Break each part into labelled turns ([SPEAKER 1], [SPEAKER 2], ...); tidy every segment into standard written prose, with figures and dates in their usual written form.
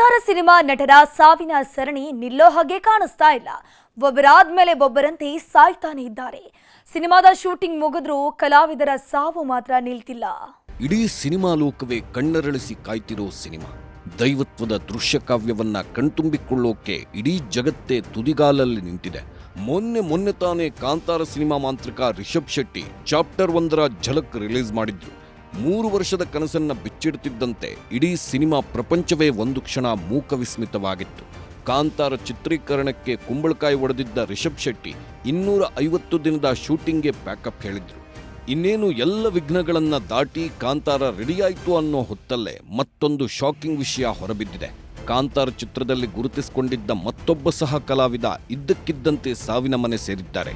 [SPEAKER 1] Kantara cinema ನಟರ ಸಾವಿನ ಸರಣಿ ನಿಲ್ಲೋ ಹಾಗೆ ಕಾಣಿಸ್ತಾ ಇಲ್ಲ. ಒಬ್ಬರಾದ್ಮೇಲೆ ಒಬ್ಬರಂತೆ ಸಾಯ್ತಾನೆ ಇದ್ದಾರೆ. ಸಿನಿಮಾದ ಶೂಟಿಂಗ್ ಮುಗಿದ್ರೂ ಕಲಾವಿದರ ಸಾವು ಮಾತ್ರ ನಿಲ್ತಿಲ್ಲ.
[SPEAKER 2] ಇಡೀ ಸಿನಿಮಾ ಲೋಕವೇ ಕಣ್ಣರಳಿಸಿ ಕಾಯ್ತಿರೋ ಸಿನಿಮಾ. ದೈವತ್ವದ ದೃಶ್ಯ ಕಾವ್ಯವನ್ನ ಕಣ್ತುಂಬಿಕೊಳ್ಳೋಕೆ ಇಡೀ ಜಗತ್ತೇ ತುದಿಗಾಲಲ್ಲಿ ನಿಂತಿದೆ. ಮೊನ್ನೆ ತಾನೇ ಕಾಂತಾರ ಸಿನಿಮಾ ಮಾಂತ್ರಿಕ ರಿಷಬ್ ಶೆಟ್ಟಿ ಚಾಪ್ಟರ್ 1ರ ಝಲಕ್ ರಿಲೀಸ್ ಮಾಡಿದ್ರು. 3 ವರ್ಷದ ಕನಸನ್ನ ಬಿಚ್ಚಿಡ್ತಿದ್ದಂತೆ ಇಡೀ ಸಿನಿಮಾ ಪ್ರಪಂಚವೇ ಒಂದು ಕ್ಷಣ ಮೂಕ ವಿಸ್ಮಿತವಾಗಿತ್ತು. ಕಾಂತಾರ ಚಿತ್ರೀಕರಣಕ್ಕೆ ಕುಂಬಳಕಾಯಿ ಒಡೆದಿದ್ದ ರಿಷಬ್ ಶೆಟ್ಟಿ 250 ದಿನದ ಶೂಟಿಂಗ್ಗೆ ಪ್ಯಾಕಪ್ ಹೇಳಿದ್ರು. ಇನ್ನೇನು ಎಲ್ಲ ವಿಘ್ನಗಳನ್ನ ದಾಟಿ ಕಾಂತಾರ ರೆಡಿಯಾಯಿತು ಅನ್ನೋ ಹೊತ್ತಲ್ಲೇ ಮತ್ತೊಂದು ಶಾಕಿಂಗ್ ವಿಷಯ ಹೊರಬಿದ್ದಿದೆ. ಕಾಂತಾರ ಚಿತ್ರದಲ್ಲಿ ಗುರುತಿಸಿಕೊಂಡಿದ್ದ ಮತ್ತೊಬ್ಬ ಸಹ ಕಲಾವಿದ ಇದ್ದಕ್ಕಿದ್ದಂತೆ ಸಾವಿನ ಮನೆ ಸೇರಿದ್ದಾರೆ.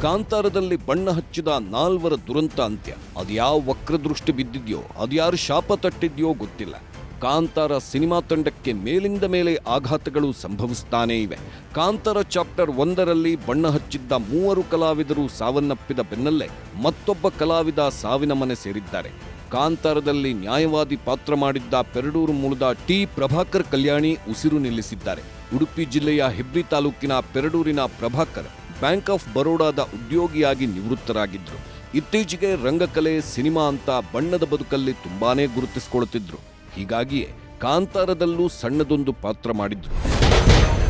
[SPEAKER 2] ಕಾಂತಾರದಲ್ಲಿ ಬಣ್ಣ ಹಚ್ಚಿದ 4 ದುರಂತ ಅಂತ್ಯ. ಅದ್ಯಾವ ವಕ್ರದೃಷ್ಟಿ ಬಿದ್ದಿದ್ಯೋ, ಅದ್ಯಾರು ಶಾಪ ತಟ್ಟಿದ್ಯೋ ಗೊತ್ತಿಲ್ಲ. ಕಾಂತಾರ ಸಿನಿಮಾ ತಂಡಕ್ಕೆ ಮೇಲಿಂದ ಮೇಲೆ ಆಘಾತಗಳು ಸಂಭವಿಸ್ತಾನೇ ಇವೆ. ಕಾಂತಾರ ಚಾಪ್ಟರ್ 1ರಲ್ಲಿ ಬಣ್ಣ ಹಚ್ಚಿದ್ದ 3 ಕಲಾವಿದರು ಸಾವನ್ನಪ್ಪಿದ ಬೆನ್ನಲ್ಲೇ ಮತ್ತೊಬ್ಬ ಕಲಾವಿದ ಸಾವಿನ ಮನೆ ಸೇರಿದ್ದಾರೆ. ಕಾಂತಾರದಲ್ಲಿ ನ್ಯಾಯವಾದಿ ಪಾತ್ರ ಮಾಡಿದ್ದ ಪೆರಡೂರು ಮೂಲದ ಟಿ ಪ್ರಭಾಕರ್ ಕಲ್ಯಾಣಿ ಉಸಿರು ನಿಲ್ಲಿಸಿದ್ದಾರೆ. ಉಡುಪಿ ಜಿಲ್ಲೆಯ ಹೆಬ್ರಿ ತಾಲೂಕಿನ ಪೆರಡೂರಿನ ಪ್ರಭಾಕರ್ ಬ್ಯಾಂಕ್ ಆಫ್ ಬರೋಡಾದ ಉದ್ಯೋಗಿಯಾಗಿ ನಿವೃತ್ತರಾಗಿದ್ರು. ಇತ್ತೀಚೆಗೆ ರಂಗಕಲೆ, ಸಿನಿಮಾ ಅಂತ ಬಣ್ಣದ ಬದುಕಲ್ಲಿ ತುಂಬಾನೇ ಗುರುತಿಸಿಕೊಳ್ಳುತ್ತಿದ್ರು. ಹೀಗಾಗಿಯೇ ಕಾಂತಾರದಲ್ಲೂ ಸಣ್ಣದೊಂದು ಪಾತ್ರ ಮಾಡಿದ್ರು.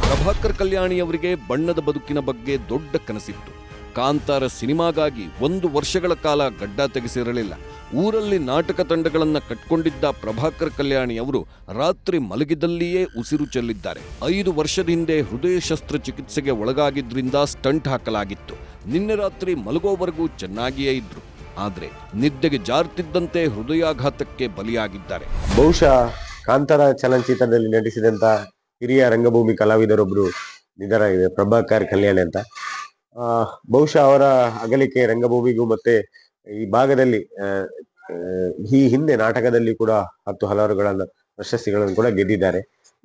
[SPEAKER 2] ಪ್ರಭಾಕರ್ ಕಲ್ಯಾಣಿಯವರಿಗೆ ಬಣ್ಣದ ಬದುಕಿನ ಬಗ್ಗೆ ದೊಡ್ಡ ಕನಸಿತ್ತು. ಕಾಂತಾರ ಸಿನಿಮಾಗಾಗಿ 1 ವರ್ಷಗಳ ಕಾಲ ಗಡ್ಡ ತೆಗೆಸಿರಲಿಲ್ಲ. ಊರಲ್ಲಿ ನಾಟಕ ತಂಡಗಳನ್ನು ಕಟ್ಕೊಂಡಿದ್ದ ಪ್ರಭಾಕರ್ ಕಲ್ಯಾಣಿಯವರು ರಾತ್ರಿ ಮಲಗಿದಲ್ಲಿಯೇ ಉಸಿರು ಚೆಲ್ಲಿದ್ದಾರೆ. 5 ವರ್ಷದ ಹಿಂದೆ ಹೃದಯ ಶಸ್ತ್ರಚಿಕಿತ್ಸೆಗೆ ಒಳಗಾಗಿದ್ರಿಂದ ಸ್ಟಂಟ್ ಹಾಕಲಾಗಿತ್ತು. ನಿನ್ನೆ ರಾತ್ರಿ ಮಲಗೋವರೆಗೂ ಚೆನ್ನಾಗಿಯೇ ಇದ್ರು. ಆದ್ರೆ ನಿದ್ದೆಗೆ ಜಾರ್ತಿದ್ದಂತೆ ಹೃದಯಾಘಾತಕ್ಕೆ ಬಲಿಯಾಗಿದ್ದಾರೆ.
[SPEAKER 3] ಬಹುಶಃ ಕಾಂತಾರ ಚಲನಚಿತ್ರದಲ್ಲಿ ನಟಿಸಿದಂತ ಹಿರಿಯ ರಂಗಭೂಮಿ ಕಲಾವಿದರೊಬ್ರು ನಿಧನರಾಗಿದೆ, ಪ್ರಭಾಕರ್ ಕಲ್ಯಾಣಿ ಅಂತ. ಬಹುಶಃ ಅವರ ಅಗಲಿಕೆ ರಂಗಭೂಮಿಗೂ ಮತ್ತೆ ಈ ಭಾಗದಲ್ಲಿ ಈ ಹಿಂದೆ ನಾಟಕದಲ್ಲಿ ಕೂಡ ಹಲವಾರುಗಳನ್ನ ಪ್ರಶಸ್ತಿಗಳನ್ನು ಕೂಡ ಗೆದ್ದಿದ್ದಾರೆ.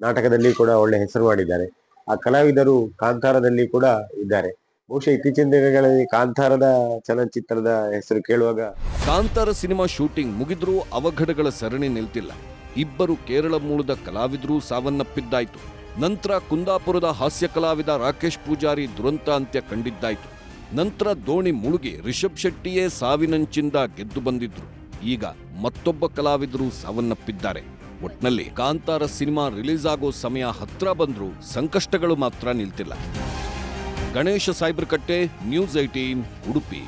[SPEAKER 3] ನಾಟಕದಲ್ಲಿ ಕೂಡ ಒಳ್ಳೆ ಹೆಸರು ಮಾಡಿದ್ದಾರೆ. ಆ ಕಲಾವಿದರು ಕಾಂತಾರದಲ್ಲಿ ಕೂಡ ಇದ್ದಾರೆ. ಬಹುಶಃ ಇತ್ತೀಚಿನ ದಿನಗಳಲ್ಲಿ ಕಾಂತಾರದ ಚಲನಚಿತ್ರದ ಹೆಸರು ಕೇಳುವಾಗ
[SPEAKER 2] ಕಾಂತಾರ ಸಿನಿಮಾ ಶೂಟಿಂಗ್ ಮುಗಿದ್ರೂ ಅವಘಡಗಳ ಸರಣಿ ನಿಲ್ತಿಲ್ಲ. 2 ಕೇರಳ ಮೂಲದ ಕಲಾವಿದರು ಸಾವನ್ನಪ್ಪಿದ್ದಾಯ್ತು. ನಂತರ ಕುಂದಾಪುರದ ಹಾಸ್ಯ ಕಲಾವಿದ ರಾಕೇಶ್ ಪೂಜಾರಿ ದುರಂತ ಅಂತ್ಯ ಕಂಡಿದ್ದಾಯ್ತು. ನಂತರ ದೋಣಿ ಮುಳುಗಿ ರಿಷಬ್ ಶೆಟ್ಟಿಯೇ ಸಾವಿನಂಚಿಂದ ಗೆದ್ದು ಬಂದಿದ್ರು. ಈಗ ಮತ್ತೊಬ್ಬ ಕಲಾವಿದರು ಸಾವನ್ನಪ್ಪಿದ್ದಾರೆ. ಒಟ್ನಲ್ಲಿ ಕಾಂತಾರ ಸಿನಿಮಾ ರಿಲೀಸ್ ಆಗೋ ಸಮಯ ಹತ್ರ ಬಂದ್ರೂ ಸಂಕಷ್ಟಗಳು ಮಾತ್ರ ನಿಲ್ತಿಲ್ಲ. ಗಣೇಶ ಸಾಯ್ಬ್ರಕಟ್ಟೆ, ನ್ಯೂಸ್ 18 ಉಡುಪಿ.